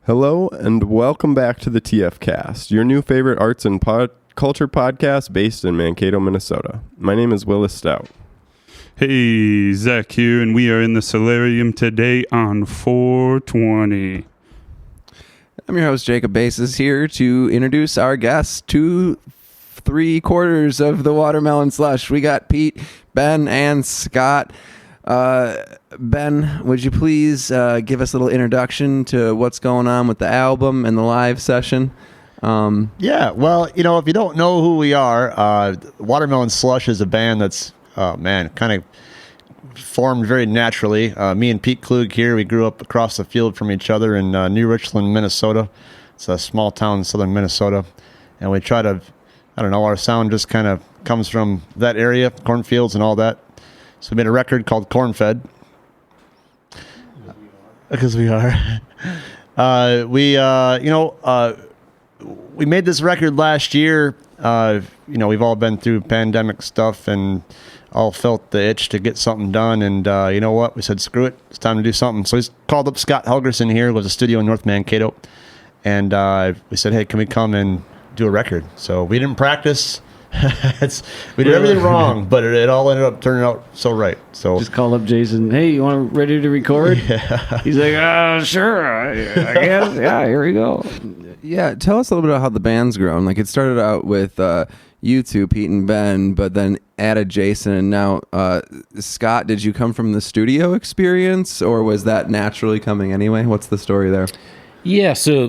Hello and welcome back to the TF Cast, your new favorite arts and culture podcast based in Mankato, Minnesota. My name is Willis Stout. Hey, Zach here, and we are in the solarium today on 420. I'm your host, Jacob Bases, here to introduce our guests, 2/3 of the Watermelon Slush. We got Pete, Ben, and Scott. Ben, would you please give us a little introduction to what's going on with the album and the live session? Yeah, well, if you don't know who we are, Watermelon Slush is a band that's, kind of formed very naturally. Me and Pete Klug here, we grew up across the field from each other in New Richland, Minnesota. It's a small town in southern Minnesota. And we try to, our sound just kind of comes from that area, cornfields and all that. So we made a record called Corn Fed. Because we are. We made this record last year. We've all been through pandemic stuff and all felt the itch to get something done. And you know what? We said, screw it. It's time to do something. So we called up Scott Helgerson here, who has a studio in North Mankato. And we said, hey, can we come and do a record? So we didn't practice. We did everything wrong, but it all ended up turning out so right. So just called up Jason. Hey, you want ready to record? Yeah. He's like, sure, I guess. Yeah, here we go. Yeah, tell us a little bit about how the band's grown. Like, it started out with you two, Pete and Ben, but then added Jason, and now Scott. Did you come from the studio experience, or was that naturally coming anyway? What's the story there? Yeah, so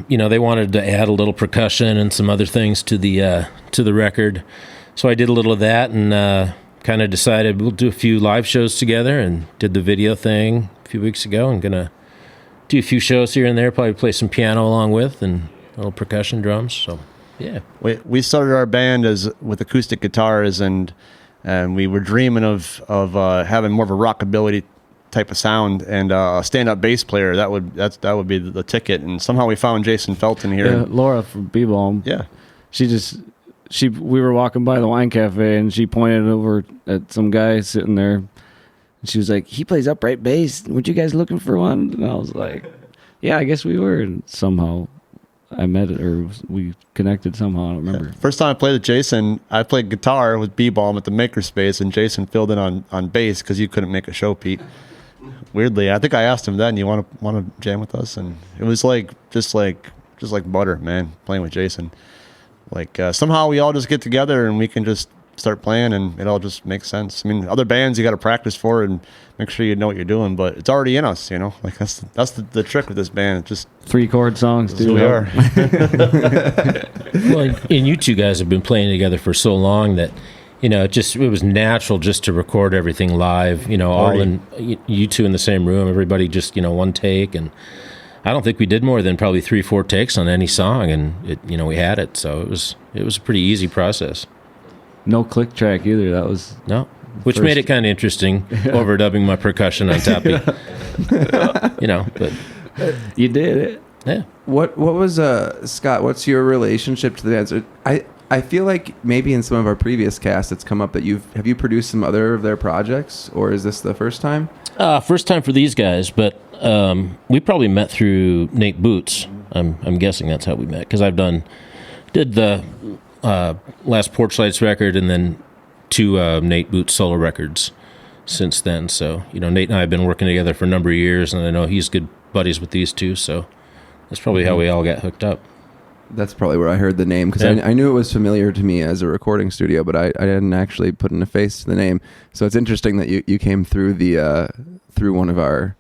they wanted to add a little percussion and some other things to the record, so I did a little of that and kind of decided we'll do a few live shows together, and did the video thing a few weeks ago. I'm gonna do a few shows here and there, probably play some piano along with and a little percussion drums. So yeah, we started our band with acoustic guitars, and we were dreaming of having more of a rockabilly type of sound, and a stand-up bass player that would be the ticket. And somehow we found Jason Felton here. Yeah, Laura from B-Balm. Yeah, we were walking by the wine cafe, and she pointed over at some guy sitting there, and she was like, he plays upright bass, weren't you guys looking for one? And I was like, yeah, I guess we were. And somehow I met it, or we connected somehow. I don't remember. First time I played with Jason, I played guitar with B-Balm at the Makerspace, and Jason filled in on bass because you couldn't make a show, Pete. Weirdly, I think I asked him then, you want to jam with us? And it was just like butter, man, playing with Jason. Somehow we all just get together and we can just start playing, and it all just makes sense. I mean, other bands you got to practice for and make sure you know what you're doing, but it's already in us, that's the trick with this band. It's just 3-chord songs, too. We are. well, and you two guys have been playing together for so long that it was natural just to record everything live. All in you two in the same room, everybody just one take, and I don't think we did more than probably 3-4 takes on any song, and we had it, so it was a pretty ezy process. No click track either. That was which made it kind of interesting, overdubbing my percussion on top of but you did it. Yeah. What was Scott? What's your relationship to the band? I feel like maybe in some of our previous casts it's come up that have you produced some other of their projects, or is this the first time? First time for these guys, but we probably met through Nate Boots. I'm guessing that's how we met, because did the last Porch Lights record and then 2 Nate Boots solo records since then. So Nate and I have been working together for a number of years, and I know he's good buddies with these two. So that's probably how we all got hooked up. That's probably where I heard the name, because I knew it was familiar to me as a recording studio, but I didn't actually put in a face to the name. So it's interesting that you came through through one of our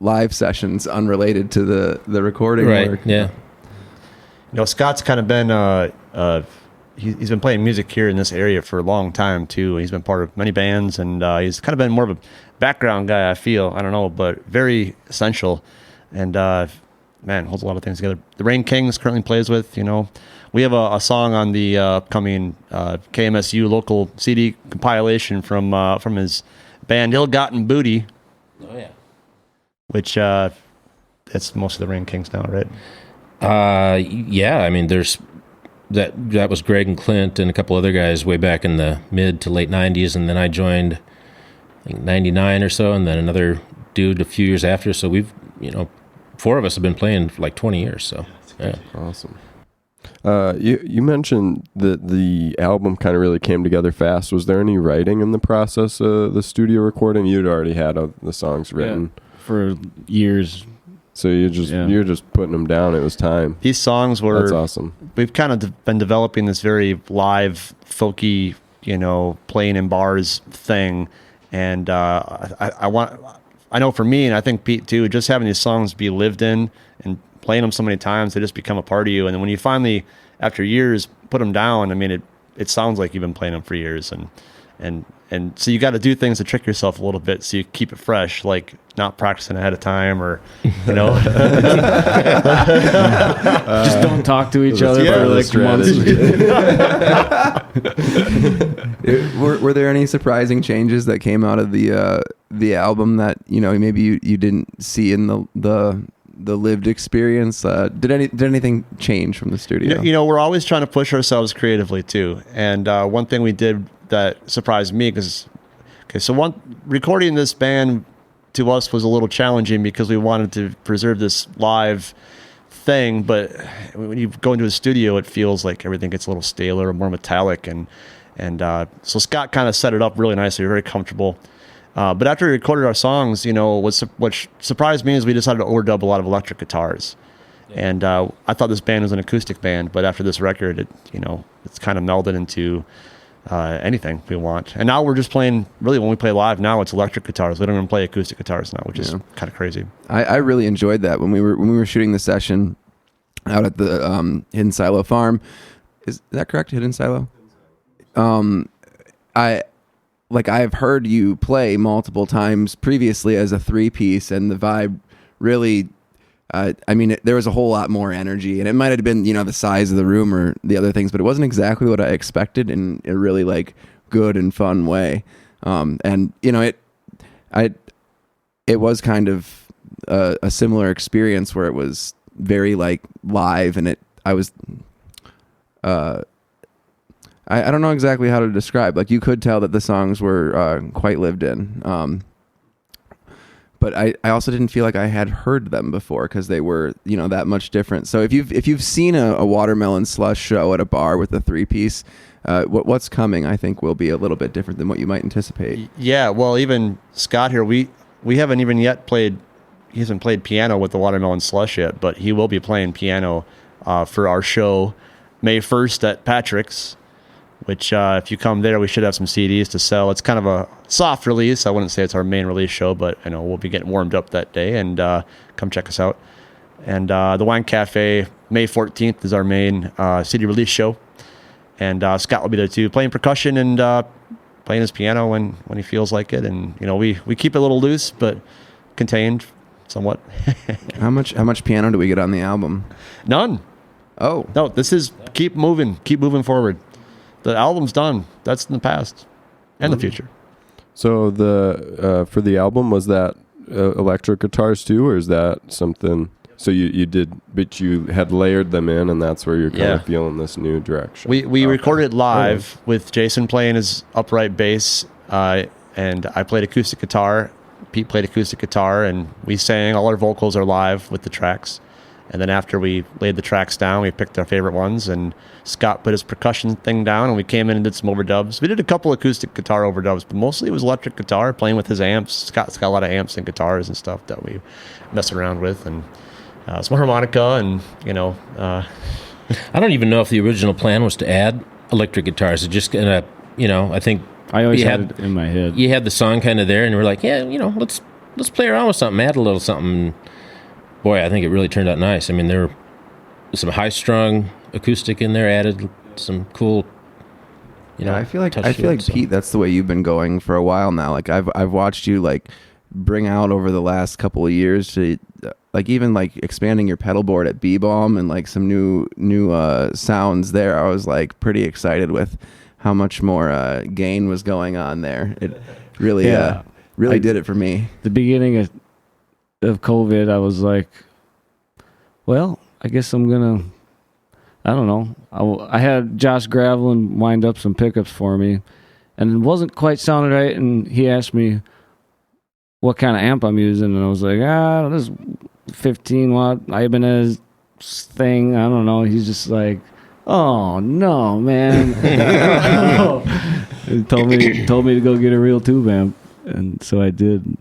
live sessions unrelated to the recording work. Yeah. Scott's kind of been he's been playing music here in this area for a long time too. He's been part of many bands, and he's kind of been more of a background guy, I feel. I don't know, but very essential, and holds a lot of things together. The Rain Kings currently plays with. We have a song on the upcoming KMSU local CD compilation from his band Ill Gotten Booty. Oh yeah. Which it's most of the Rain Kings now, right? Yeah. I mean, there's that was Greg and Clint and a couple other guys way back in the mid to late 90s, and then I joined, I think, 99 or so, and then another dude a few years after. So we've four of us have been playing for like 20 years. So, yeah. Awesome. You mentioned that the album kind of really came together fast. Was there any writing in the process of the studio recording? You'd already had the songs written for years. So you're just putting them down. It was time. These songs were... That's awesome. We've kind of been developing this very live, folky, playing in bars thing. And I know for me, and I think Pete too, just having these songs be lived in and playing them so many times, they just become a part of you. And then when you finally, after years, put them down, I mean, it sounds like you've been playing them for years. And so you got to do things to trick yourself a little bit so you keep it fresh, like not practicing ahead of time or, just don't talk to each other for like months. Were there any surprising changes that came out of the album that maybe you didn't see in the lived experience? Did anything change from the studio? We're always trying to push ourselves creatively too. And one thing we did that surprised me recording this band to us was a little challenging because we wanted to preserve this live thing, but when you go into a studio, it feels like everything gets a little staler, more metallic, and so Scott kind of set it up really nicely, very comfortable. But after we recorded our songs, what surprised me is we decided to overdub a lot of electric guitars. Yeah. And I thought this band was an acoustic band, but after this record, it's kind of melded into anything we want. And now we're just playing, really when we play live now, it's electric guitars. We don't even play acoustic guitars now, which is kind of crazy. I really enjoyed that when we were shooting the session out at the Hidden Silo Farm. Is that correct? Hidden Silo? I've heard you play multiple times previously as a 3-piece, and the vibe really, there was a whole lot more energy, and it might have been, the size of the room or the other things, but it wasn't exactly what I expected in a really good and fun way. It was kind of a similar experience where it was very live, and I don't know exactly how to describe. You could tell that the songs were quite lived in. But I also didn't feel like I had heard them before because they were, that much different. So if you've seen a Watermelon Slush show at a bar with a 3-piece, what's coming, I think, will be a little bit different than what you might anticipate. Yeah, well, even Scott here, we haven't even yet played. He hasn't played piano with the Watermelon Slush yet, but he will be playing piano for our show May 1st at Patrick's. Which, if you come there, we should have some CDs to sell. It's kind of a soft release. I wouldn't say it's our main release show, but we'll be getting warmed up that day, and come check us out. And the Wine Cafe, May 14th is our main CD release show, and Scott will be there too, playing percussion and playing his piano when he feels like it. And we keep it a little loose, but contained somewhat. How much piano do we get on the album? None. Oh no, this is keep moving forward. The album's done. That's in the past and the future. So for the album, was that electric guitars too, or is that something? So you did, but you had layered them in, and that's where you're kind of feeling this new direction. We recorded live with Jason playing his upright bass, and I played acoustic guitar. Pete played acoustic guitar, and we sang. All our vocals are live with the tracks. And then after we laid the tracks down, we picked our favorite ones, and Scott put his percussion thing down, and we came in and did some overdubs. We did a couple acoustic guitar overdubs, but mostly it was electric guitar, playing with his amps. Scott's got a lot of amps and guitars and stuff that we mess around with, and some harmonica, and I don't even know if the original plan was to add electric guitars. It just kind of, I think I always had it in my head. You had the song kind of there, and we're like, let's play around with something, add a little something. Boy, I think it really turned out nice. There was some high-strung acoustic in there, added some cool, I feel like Pete, that's the way you've been going for a while now. I've watched you bring out over the last couple of years to even expanding your pedal board at B-Bomb and some new sounds there. I was pretty excited with how much more gain was going on there. It really did it for me. The beginning of COVID, I was like, well, I guess I'm gonna, I don't know. I had Josh Gravelin wind up some pickups for me, and it wasn't quite sounding right, and he asked me what kind of amp I'm using, and I was like, 15-watt Ibanez thing. I don't know. He's just like, oh no, man. He told me to go get a real tube amp, and so I did.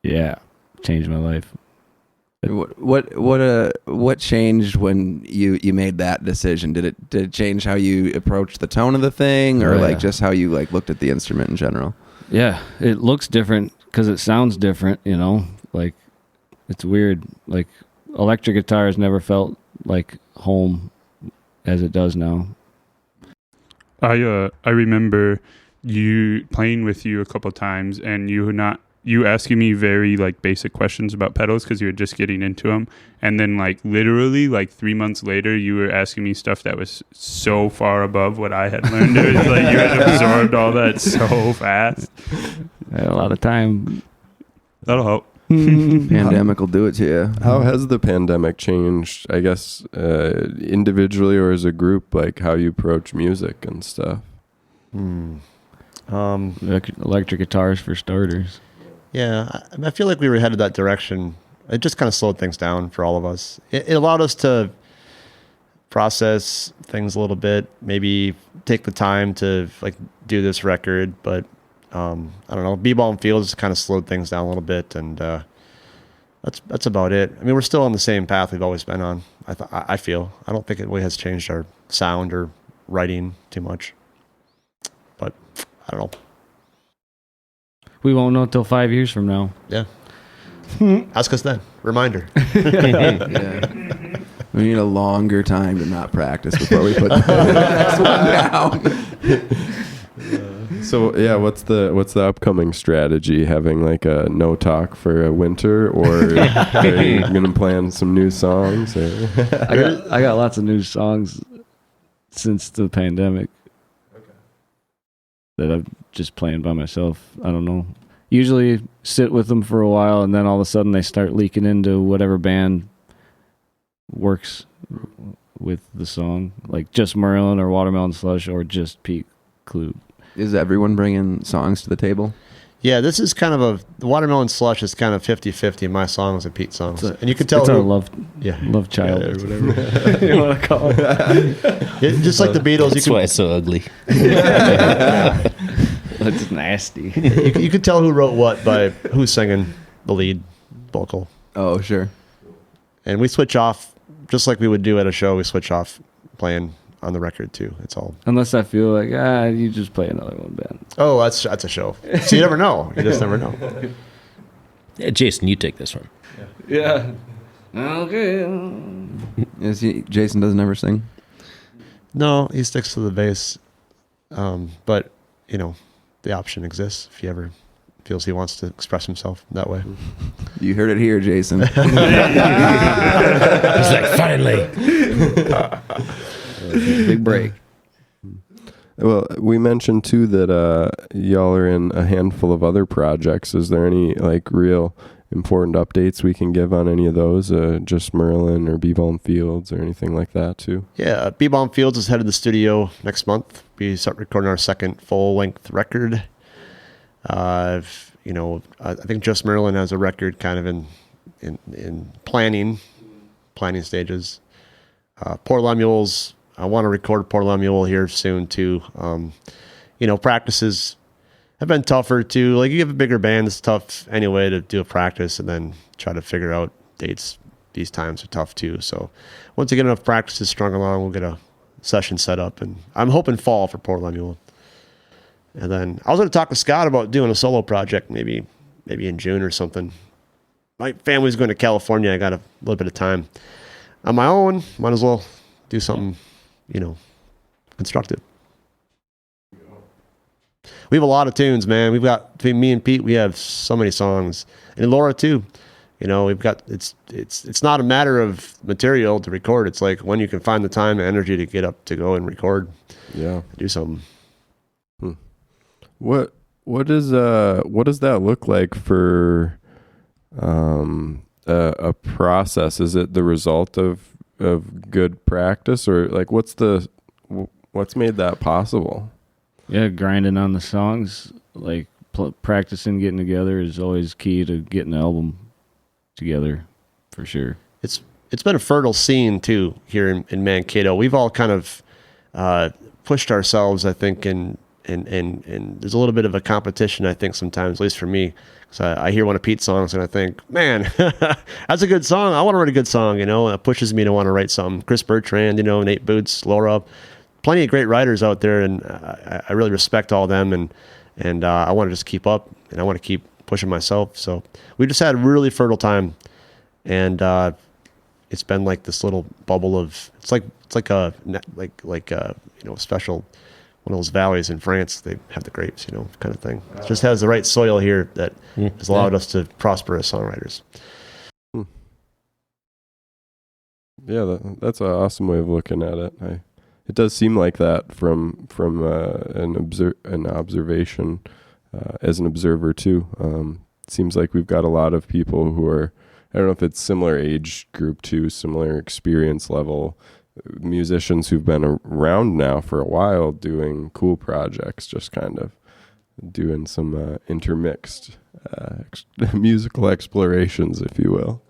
Yeah, changed my life. What changed when you made that decision? Did it change how you approached the tone of the thing, or like just how you like looked at the instrument in general? Yeah, it looks different because it sounds different. You know, like it's weird. Like electric guitars never felt like home as it does now. I remember you playing with you a couple times, and you asking me very like basic questions about pedals because you were just getting into them, and then like literally like 3 months later you were asking me stuff that was so far above what I had learned. It was like you had absorbed all that so fast. I had a lot of time. That'll help. Pandemic will do it to you. How has the pandemic changed, I guess, individually or as a group, like how you approach music and stuff? Electric guitars for starters. Yeah, I feel like we were headed that direction. It just kind of slowed things down for all of us. It allowed us to process things a little bit, maybe take the time to like do this record. But I don't know, B-Ball and Fields kind of slowed things down a little bit, and that's about it. I mean, we're still on the same path we've always been on. I feel. I don't think it really has changed our sound or writing too much. But I don't know. We won't know until 5 years from now. Yeah. Ask us then. Reminder. Yeah. We need a longer time to not practice before we put the next one down. So yeah, what's the upcoming strategy? Having like a no talk for a winter, or are you gonna plan some new songs? Or? I got lots of new songs since the pandemic. That I'm just playing by myself. I don't know. Usually sit with them for a while, and then all of a sudden they start leaking into whatever band works with the song, like just Merlin or Watermelon Slush or just Pete Klug. Is everyone bringing songs to the table? Yeah, this is kind of the Watermelon Slush is kind of 50-50 my songs and Pete's songs. And you can tell it's our love child or whatever you want to call it. Just like the Beatles. That's why it's so ugly. It's nasty. You could tell who wrote what by who's singing the lead vocal. Oh, sure. And we switch off, just like we would do at a show, we switch off playing on the record too. It's all. Unless I feel like, you just play another one, Ben. Oh, that's a show. So you never know. You just never know. Yeah, Jason, you take this one. Yeah. Okay. Jason doesn't ever sing? No, he sticks to the bass. But, you know, the option exists if he ever feels he wants to express himself that way. You heard it here, Jason. He's like, finally. Big break. Well, we mentioned too that y'all are in a handful of other projects. Is there any like real important updates we can give on any of those? Just Merlin or B-Ball and Fields or anything like that too? Yeah, B-Ball and Fields is headed to the studio next month. We start recording our second full-length record. I think Just Merlin has a record kind of in planning stages. Poor Lemuels. I want to record Poor Lemuel here soon too. Practices have been tougher too. Like you have a bigger band, it's tough anyway to do a practice and then try to figure out dates. These times are tough too. So once you get enough practices strung along, we'll get a session set up, and I'm hoping fall for Poor Lemuel. And then I was going to talk to Scott about doing a solo project, maybe in June or something. My family's going to California. I got a little bit of time on my own. Might as well do something, constructive. We have a lot of tunes, man. We've got, between me and Pete, we have so many songs, and Laura too. We've got, it's not a matter of material to record. It's like when you can find the time and energy to get up to go and record. Yeah, do something. What does that look like for a process? Is it the result of good practice, or like what's made that possible? Yeah, grinding on the songs, like practicing, getting together is always key to getting the album together. For sure. It's been a fertile scene too here in Mankato. We've all kind of pushed ourselves, I think, and there's a little bit of a competition, I think, sometimes, at least for me. So I hear one of Pete's songs and I think, man, that's a good song. I want to write a good song, and it pushes me to want to write something. Chris Bertrand, Nate Boots, Laura, plenty of great writers out there, and I really respect all of them, and I want to just keep up, and I want to keep pushing myself. So we just had a really fertile time, and it's been like this little bubble of it's like a special one of those valleys in France. They have the grapes, kind of thing. It just has the right soil here that has allowed us to prosper as songwriters. Yeah, that's an awesome way of looking at it. It does seem like that from an observation as an observer too. It seems like we've got a lot of people who are, I don't know if it's similar age group too, similar experience level, musicians who've been around now for a while doing cool projects, just kind of doing some intermixed musical explorations, if you will.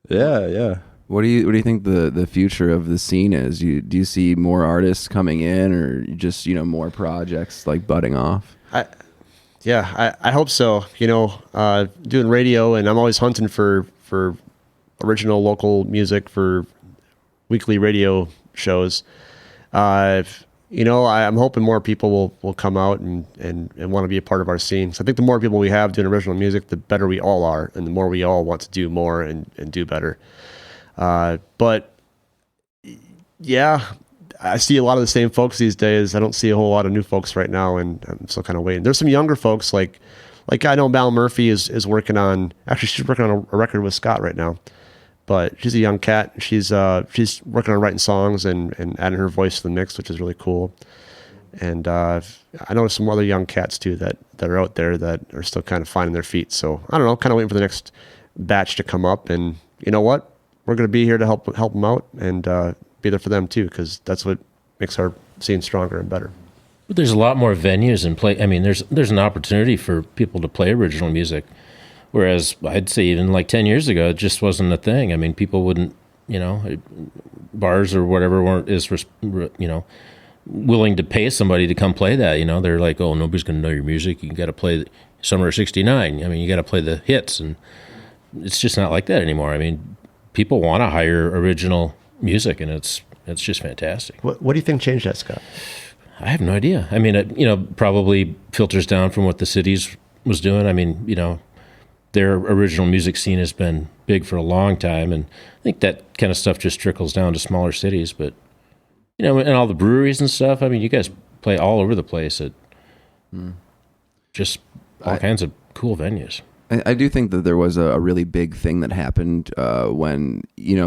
Yeah. What do you think the future of the scene is? Do you see more artists coming in, or just more projects like budding off? I hope so. Doing radio, and I'm always hunting for original local music for weekly radio shows. I'm hoping more people will come out and want to be a part of our scene. So I think the more people we have doing original music, the better we all are, and the more we all want to do more and do better. But yeah, I see a lot of the same folks these days. I don't see a whole lot of new folks right now, and I'm still kind of waiting. There's some younger folks like I know Mal Murphy is working on. Actually, she's working on a record with Scott right now. But she's a young cat. She's working on writing songs and adding her voice to the mix, which is really cool. And I know some other young cats too that are out there that are still kind of finding their feet. So I don't know, kind of waiting for the next batch to come up. And you know what? We're going to be here to help them out and be there for them too, because that's what makes our scene stronger and better. But there's a lot more venues and play. I mean, there's an opportunity for people to play original music. Whereas I'd say even like 10 years ago, it just wasn't a thing. I mean, people wouldn't, bars or whatever weren't willing to pay somebody to come play that. They're like, oh, nobody's going to know your music. You got to play Summer of '69. I mean, you got to play the hits, and it's just not like that anymore. I mean, people want to hire original music, and it's just fantastic. What do you think changed that, Scott? I have no idea. I mean, it probably filters down from what the cities was doing. I mean, their original music scene has been big for a long time, and I think that kind of stuff just trickles down to smaller cities. But and all the breweries and stuff. I mean, you guys play all over the place at just all kinds of cool venues. I do think that there was a really big thing that happened when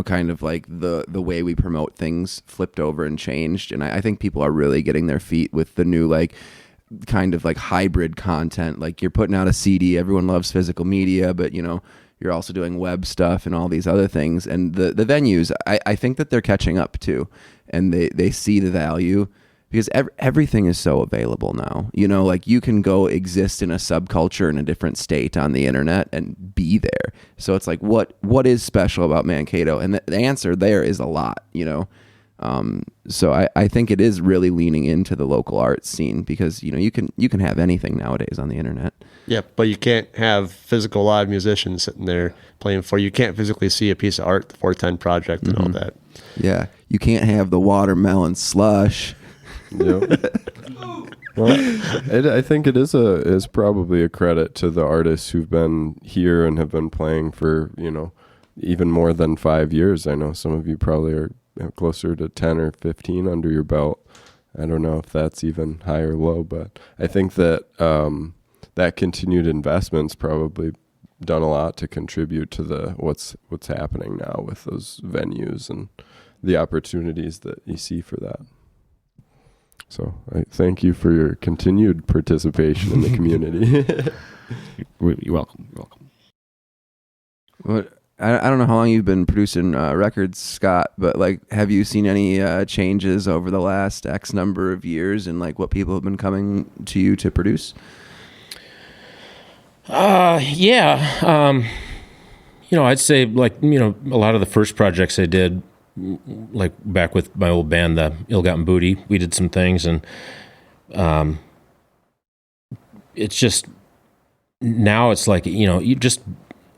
kind of like the way we promote things flipped over and changed, and I think people are really getting their feet with the new kind of like hybrid content. Like, you're putting out a CD, everyone loves physical media, but you're also doing web stuff and all these other things. And the venues, I think that they're catching up too, and they see the value, because everything is so available now. Like, you can go exist in a subculture in a different state on the internet and be there. So it's like, what is special about Mankato? And the answer there is a lot. So I think it is really leaning into the local art scene, because you can have anything nowadays on the internet. Yeah, but you can't have physical live musicians sitting there playing for you. You can't physically see a piece of art, the 410 Project, and all that. Yeah, you can't have the Watermelon Slush. Yep. Well, I think it is probably a credit to the artists who've been here and have been playing for even more than 5 years. I know some of you probably are closer to 10 or 15 under your belt. I don't know if that's even high or low, but I think that that continued investment's probably done a lot to contribute to what's happening now with those venues and the opportunities that you see for that. So I thank you for your continued participation in the community. You're welcome. Well, I don't know how long you've been producing records, Scott, but have you seen any changes over the last X number of years in what people have been coming to you to produce? Yeah. I'd say like, a lot of the first projects I did, like back with my old band, the Ill-Gotten Booty, we did some things, and it's just, now it's like,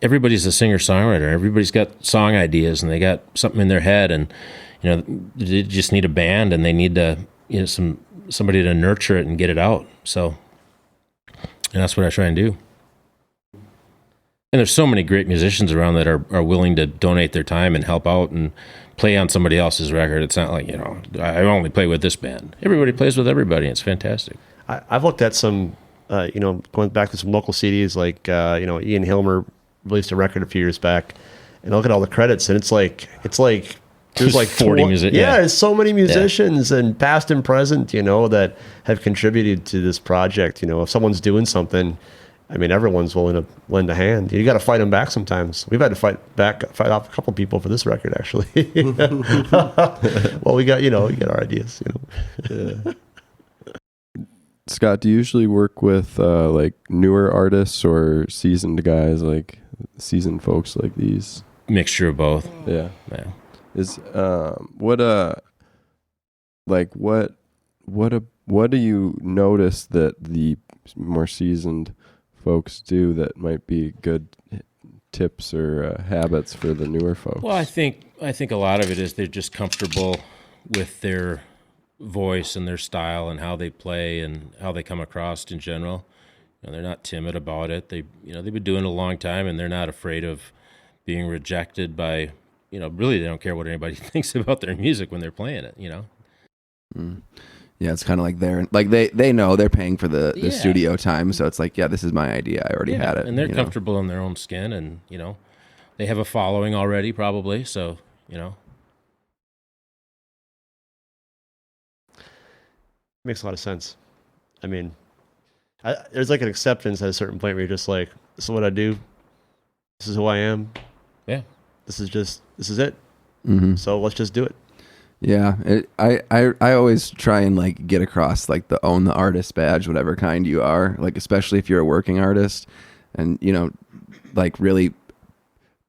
everybody's a singer-songwriter. Everybody's got song ideas, and they got something in their head, and, they just need a band, and they need to, somebody to nurture it and get it out. So, and that's what I try and do. And there's so many great musicians around that are willing to donate their time and help out and play on somebody else's record. It's not like, I only play with this band. Everybody plays with everybody. And it's fantastic. I've looked at some, going back to some local CDs, like, Ian Hilmer released a record a few years back, and I look at all the credits, and it's like there's like 40 musicians. Yeah, there's so many musicians and past and present, that have contributed to this project. If someone's doing something, I mean, everyone's willing to lend a hand. You got to fight them back sometimes. We've had to fight off a couple people for this record, actually. Well, we got our ideas. Yeah. Scott, do you usually work with like newer artists or seasoned guys, like seasoned folks like these? Mixture of both. Yeah. Is what do you notice that the more seasoned folks do that might be good tips or habits for the newer folks? Well, I think a lot of it is they're just comfortable with their voice and their style and how they play and how they come across in general. They're not timid about it. They've been doing it a long time, and they're not afraid of being rejected by, really they don't care what anybody thinks about their music when they're playing it, Yeah, it's kind of like they know they're paying for the studio time, so it's like, this is my idea. I already had it. And they're comfortable in their own skin, and, they have a following already probably, so, Makes a lot of sense. I mean, there's like an acceptance at a certain point where you're just like, this is what I do. This is who I am. Yeah. This is it. Mm-hmm. So let's just do it. Yeah. I always try and like get across like the own the artist badge, whatever kind you are, like, especially if you're a working artist, and, like really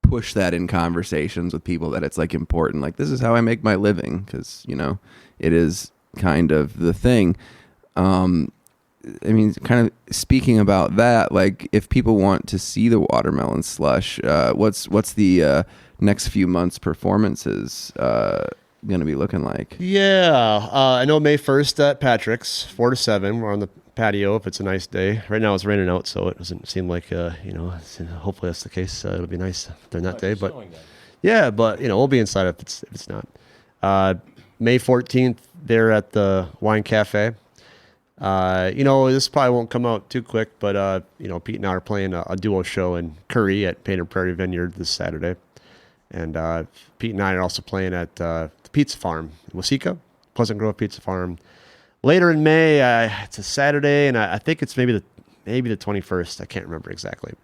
push that in conversations with people, that it's like important. Like, this is how I make my living. 'Cause it is kind of the thing. I mean, kind of speaking about that, like if people want to see the Watermelon Slush, what's the next few months performances going to be looking like? Yeah, I know May 1st at Patrick's, 4 to 7. We're on the patio if it's a nice day. Right now it's raining out, so it doesn't seem like, hopefully that's the case. It'll be nice during that day. But yeah, but we'll be inside if it's not. May 14th, they're at the Wine Cafe. This probably won't come out too quick, but Pete and I are playing a duo show in Curry at Painted Prairie Vineyard this Saturday. And Pete and I are also playing at the Pizza Farm in Waseca, Pleasant Grove Pizza Farm. Later in May, it's a Saturday, and I think it's maybe the 21st. I can't remember exactly.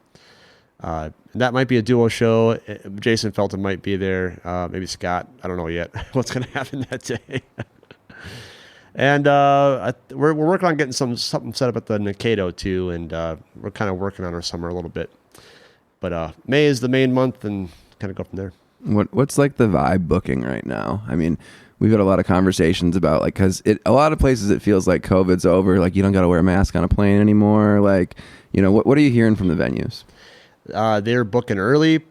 That might be a duo show. Jason Felton might be there. Maybe Scott. I don't know yet what's going to happen that day. And we're working on getting something set up at the Nikado too, and we're kind of working on our summer a little bit. But May is the main month, and kind of go from there. What's like the vibe booking right now? I mean, we've had a lot of conversations about like, because a lot of places it feels like COVID's over. Like, you don't got to wear a mask on a plane anymore. Like, what are you hearing from the venues? They're booking early,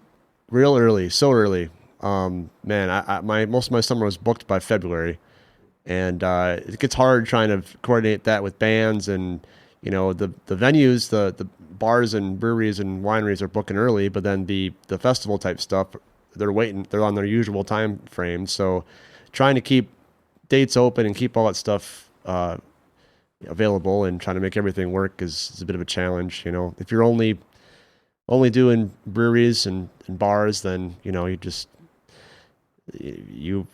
real early, so early. Man, most of my summer was booked by February. And it gets hard trying to coordinate that with bands, and the venues, the bars and breweries and wineries are booking early, but then the festival type stuff, they're on their usual time frame. So trying to keep dates open and keep all that stuff available and trying to make everything work is a bit of a challenge. If you're only doing breweries and bars, then you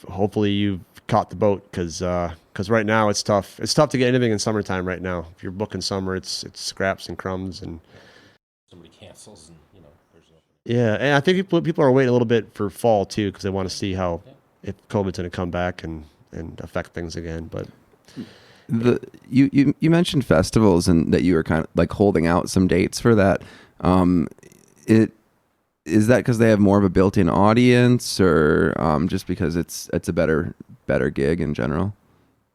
hopefully you've caught the boat, because right now it's tough. It's tough to get anything in summertime right now. If you're booking summer, it's scraps and crumbs, and somebody cancels, and there's no. Yeah, and I think people are waiting a little bit for fall too, because they want to see how if COVID's going to come back and affect things again. But you mentioned festivals, and that you were kind of like holding out some dates for that. is that because they have more of a built-in audience, or just because it's a better gig in general?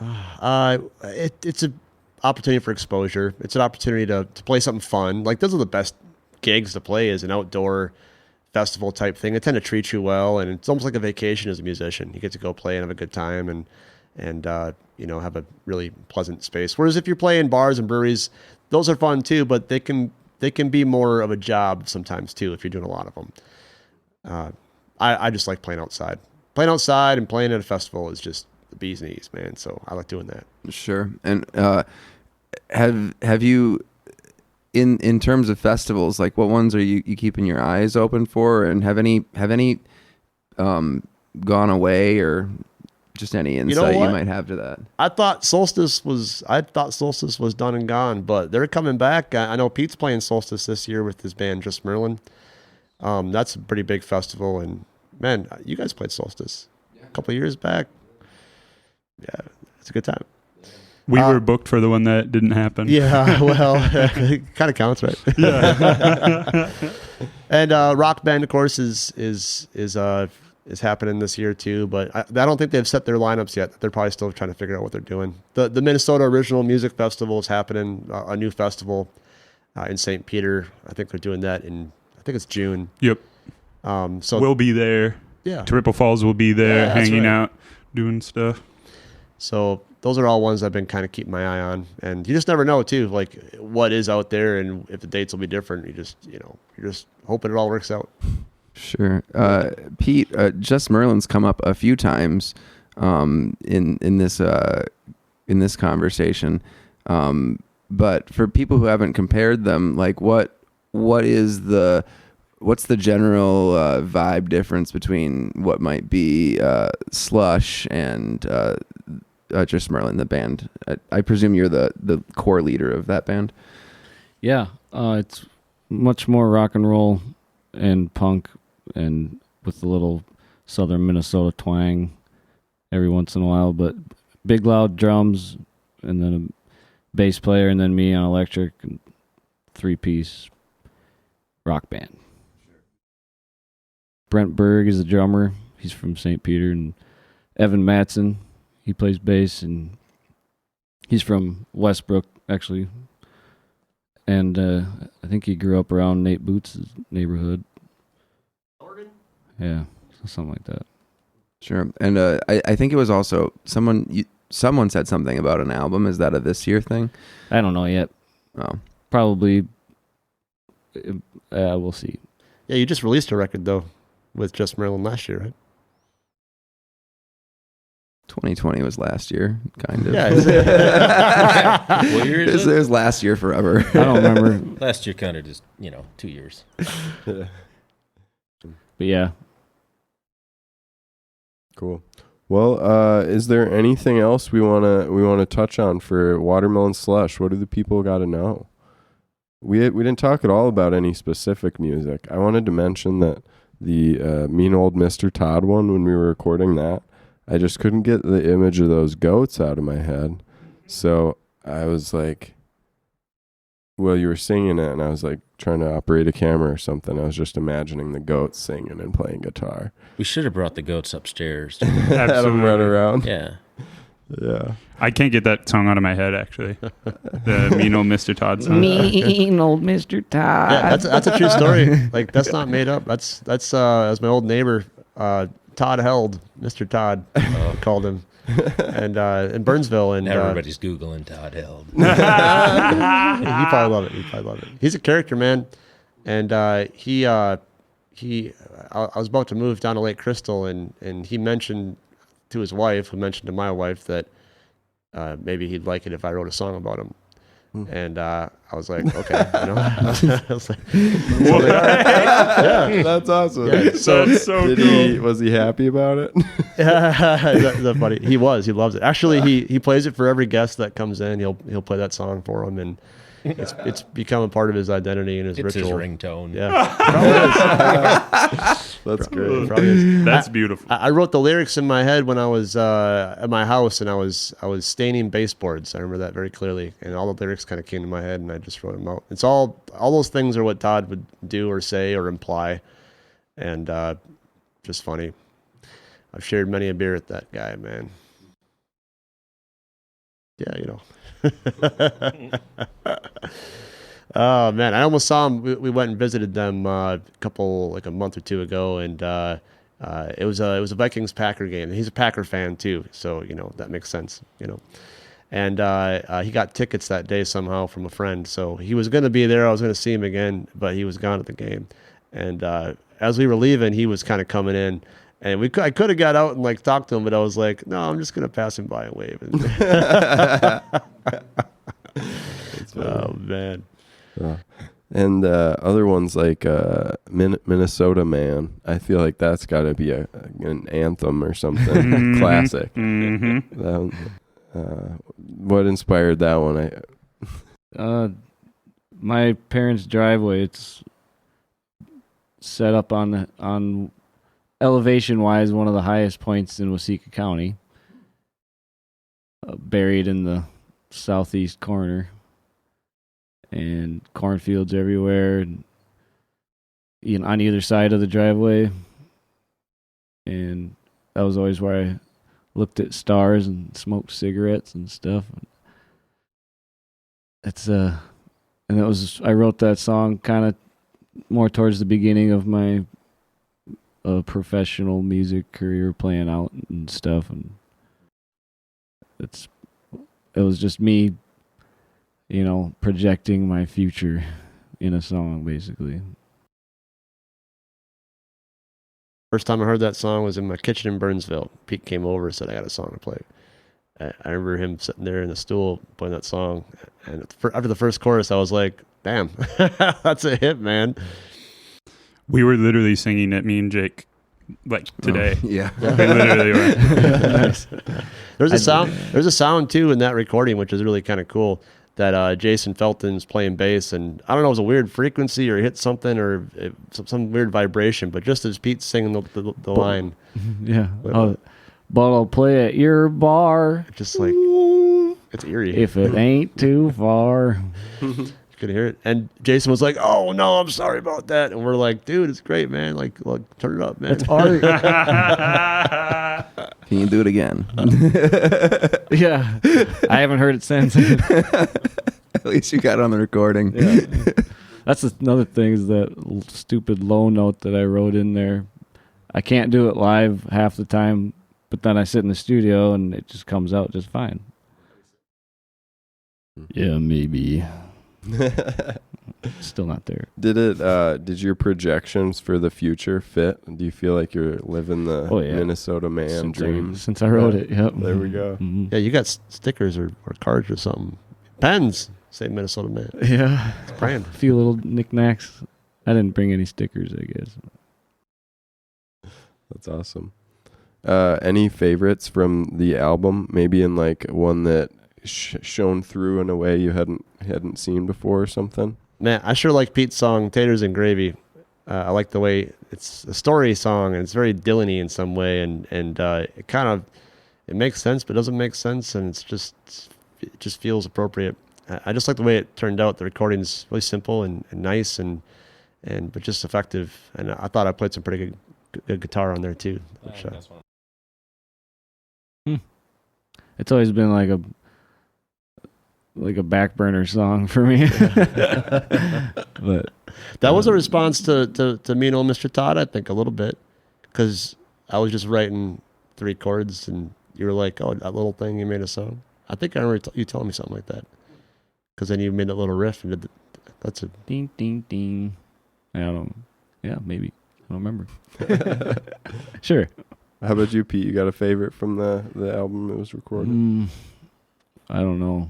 It's an opportunity for exposure. It's an opportunity to play something fun. Like, those are the best gigs to play, is an outdoor festival type thing. They tend to treat you well, and it's almost like a vacation as a musician. You get to go play and have a good time, and have a really pleasant space. Whereas if you're playing bars and breweries, those are fun too, but they can be more of a job sometimes too if you're doing a lot of them. I just like playing outside. Playing outside and playing at a festival is just the bee's knees, man. So I like doing that. Sure. And have you, in terms of festivals, like, what ones are you keeping your eyes open for, and have any gone away, or just any insight you might have to that? I thought Solstice was done and gone, but they're coming back. I know Pete's playing Solstice this year with his band Just Merlin. That's a pretty big festival, and man, you guys played Solstice a couple of years back. Yeah, it's a good time. We were booked for the one that didn't happen. Yeah, well, it kind of counts, right? Yeah. And Rock Band, of course, is happening this year too, but I don't think they've set their lineups yet. They're probably still trying to figure out what they're doing. The Minnesota Original Music Festival is happening, a new festival in St. Peter. I think they're doing that I think it's June. Yep. So we'll be there. Yeah. Triple Falls will be there, hanging out, doing stuff. So those are all ones I've been kind of keeping my eye on, and you just never know too, like what is out there and if the dates will be different. You're just hoping it all works out. Sure. Pete, Just Merlin's come up a few times in this conversation, but for people who haven't compared them, like, what's the general vibe difference between what might be Slush and Just Merlin, the band? I presume you're the core leader of that band. Yeah, it's much more rock and roll and punk, and with a little southern Minnesota twang every once in a while, but big loud drums, and then a bass player, and then me on electric, and 3-piece rock band. Brent Berg is the drummer. He's from St. Peter. And Evan Matson, he plays bass, and he's from Westbrook, actually. And I think he grew up around Nate Boots' neighborhood. Oregon? Yeah, something like that. Sure. And I think it was also someone said something about an album. Is that a this year thing? I don't know yet. Oh. Probably. We'll see. Yeah, you just released a record, though, with Just Merlin last year, right? 2020 was last year, kind of. Yeah. What year is It it? was last year forever. I don't remember. Last year kind of just, 2 years. But yeah. Cool. Well, is there anything else we wanna touch on for Watermelon Slush? What do the people got to know? We didn't talk at all about any specific music. I wanted to mention that the Mean Old Mr. Todd one, when we were recording that, I just couldn't get the image of those goats out of my head. So I was like, well, you were singing it, and I was like trying to operate a camera or something. I was just imagining the goats singing and playing guitar. We should have brought the goats upstairs. Had them run around. Yeah. Yeah. I can't get that song out of my head, actually. The Mean Old Mr. Todd song. Mean Old Mr. Todd. Yeah, that's a true story. Like, that's not made up. That's my old neighbor, Todd Held, Mr. Todd, called him, and in Burnsville, and Everybody's Googling Todd Held. he probably love it. He's a character, man, and I was about to move down to Lake Crystal, and he mentioned to his wife, who mentioned to my wife, that maybe he'd like it if I wrote a song about him. And I was like, okay, I was like, yeah, that's awesome. Yeah, so cool. Was he happy about it? That's funny. He loves it. Actually, he plays it for every guest that comes in. He'll play that song for him, and it's become a part of his identity and his ritual. His ringtone. Yeah, That's great. probably is. That's beautiful. I wrote the lyrics in my head when I was at my house, and I was staining baseboards. I remember that very clearly, and all the lyrics kind of came to my head, and I just wrote them out. It's all those things are what Todd would do or say or imply, and just funny. I've shared many a beer with that guy, man. Yeah, you know. Oh man, I almost saw him. We went and visited them a month or two ago, and it was a Vikings Packer game. He's a Packer fan too, so you know that makes sense. You know, and he got tickets that day somehow from a friend, so he was going to be there. I was going to see him again, but he was gone at the game. And as we were leaving, he was kind of coming in. And I could have got out and like talked to him, but I was like, no, I'm just gonna pass him by and wave. Oh man. And other ones like Minnesota Man. I feel like that's got to be an anthem or something. Classic. Mm-hmm. What inspired that one? My parents' driveway. It's set up on elevation-wise, one of the highest points in Waseca County, buried in the southeast corner, and cornfields everywhere, and, you know, on either side of the driveway. And that was always where I looked at stars and smoked cigarettes and stuff. I wrote that song kind of more towards the beginning of my professional music career, playing out and stuff, and it was just me, you know, projecting my future in a song, basically. First time I heard that song was in my kitchen in Burnsville. Pete came over and said, I got a song to play. I remember him sitting there in the stool playing that song, and after the first chorus I was like, damn, that's a hit, man. We were literally singing it, me and Jake, like today. Yeah. We literally were. Nice. There's a sound too in that recording, which is really kind of cool, that Jason Felton's playing bass, and I don't know, it was a weird frequency or hit something or some weird vibration, but just as Pete's singing the line. Yeah. But I'll play at your bar. Just like, it's eerie. If it ain't too far. Could hear it, and Jason was like, "Oh no, I'm sorry about that," and we're like, "Dude, it's great, man. Like, look, turn it up, man. It's art." Can you do it again? Yeah, I haven't heard it since. At least you got it on the recording. Yeah. That's another thing, is that stupid low note that I wrote in there. I can't do it live half the time, but then I sit in the studio and it just comes out just fine. Yeah, maybe. Still not there. Did your projections for the future fit? Do you feel like you're living the Minnesota Man dream? Since I wrote it, yep. There we go. Mm-hmm. Yeah, you got stickers or cards or something. Pens say Minnesota Man. Yeah. It's brand. A few little knickknacks. I didn't bring any stickers, I guess. That's awesome. Any favorites from the album? Maybe in like one that shone through in a way you hadn't seen before or something? Man, I sure like Pete's song "Taters and Gravy." I like the way it's a story song, and it's very Dylan-y in some way, and it kind of makes sense, but doesn't make sense, and it just feels appropriate. I just like the way it turned out. The recording's really simple and nice, but just effective. And I thought I played some pretty good guitar on there too. Which, It's always been like a back burner song for me. But that was a response to me and old Mr. Todd, I think, a little bit, because I was just writing 3 chords and you were like, oh, that little thing, you made a song. I think I remember you telling me something like that, because then you made that little riff and that's a ding ding ding. Maybe I don't remember. Sure. How about you, Pete? You got a favorite from the album that was recorded? I don't know.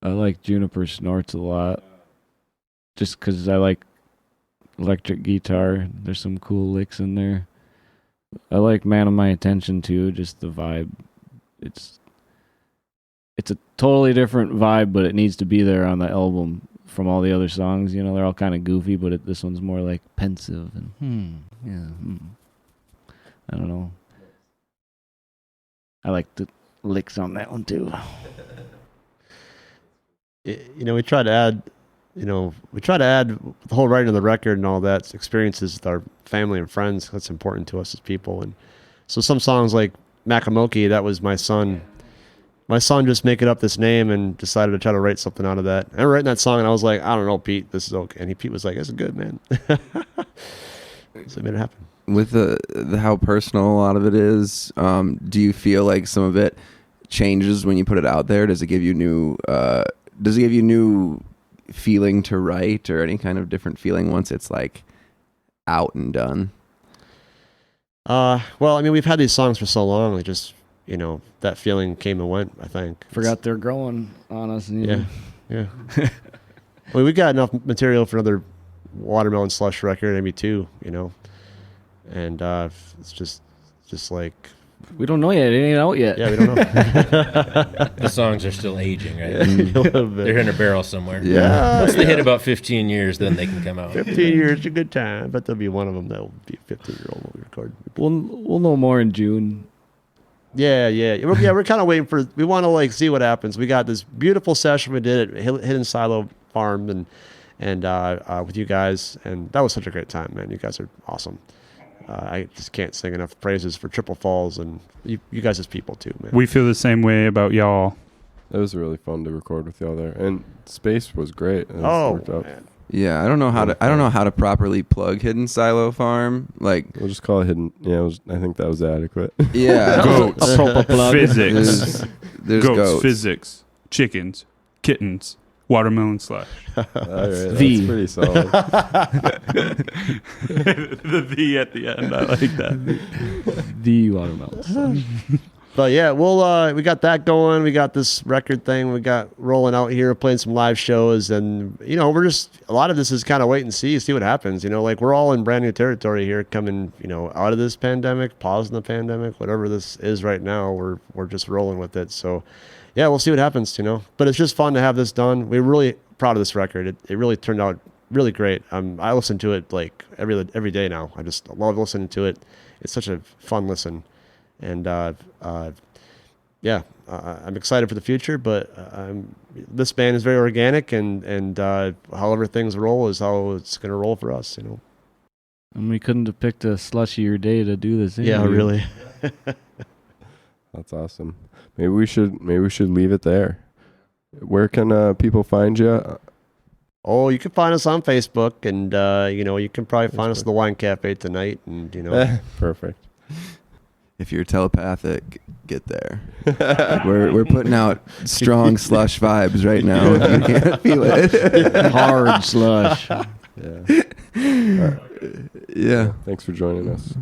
I like Juniper Snorts a lot, just because I like electric guitar. There's some cool licks in there. I like Man of My Attention too, just the vibe. It's a totally different vibe, but it needs to be there on the album from all the other songs. You know, they're all kind of goofy, but this one's more like pensive and I don't know. I like the licks on that one too. You know, we tried to add we try to add the whole writing of the record and all that experiences with our family and friends. That's important to us as people. And so some songs like Makamoki, that was my son. My son just making up this name and decided to try to write something out of that. I remember writing that song and I was like, I don't know, Pete, this is okay. And Pete was like, this is good, man. So I made it happen. With the how personal a lot of it is, do you feel like some of it changes when you put it out there? Does it give you new feeling to write, or any kind of different feeling once it's like out and done? Well, I mean, we've had these songs for so long, we just, that feeling came and went, I think. Forgot they're growing on us. Yeah. I mean, we got enough material for another Watermelon Slush record, maybe two, and it's just like, we don't know yet. It ain't out yet. yeah, we don't know. The songs are still aging, right? A little bit. They're in a barrel somewhere. Yeah. Once they hit about 15 years, then they can come out. 15 years is a good time, but there'll be one of them that'll be a 15-year-old when we record. We'll know more in June. Yeah. We're kind of waiting for. We want to see what happens. We got this beautiful session we did at Hidden Silo Farm and with you guys, and that was such a great time, man. You guys are awesome. I just can't sing enough praises for Triple Falls and you guys as people too, man. We feel the same way about y'all. It was really fun to record with y'all there, and space was great. Man. Yeah, I don't know how to properly plug Hidden Silo Farm. Like, We'll just call it hidden. Yeah, I think that was adequate. yeah, Goats. A proper plug. Physics. there's Goats, goats. physics, chickens, kittens, Watermelon Slush. All right, that's The. pretty solid. The V at the end. I like that. The Watermelon. But yeah, we got that going. We got this record thing. We got rolling out here, playing some live shows, and we're just a lot of this is kind of wait and see what happens. We're all in brand new territory here, coming out of this pandemic, pausing the pandemic, whatever this is right now. We're just rolling with it. So yeah, we'll see what happens. But it's just fun to have this done. We're really proud of this record. It really turned out really great. I listen to it like every day now. I just love listening to it. It's such a fun listen. And I'm excited for the future, but this band is very organic, and however things roll is how it's going to roll for us, And we couldn't have picked a slushier day to do this. Yeah, interview. really. That's awesome. Maybe we should leave it there. Where can people find you? Oh, you can find us on Facebook, and you can probably find us at the Wine Cafe tonight, and Perfect. If you're telepathic, get there. We're putting out strong slush vibes right now. If you can't feel it. Hard slush. Yeah. All right. Yeah. Thanks for joining us.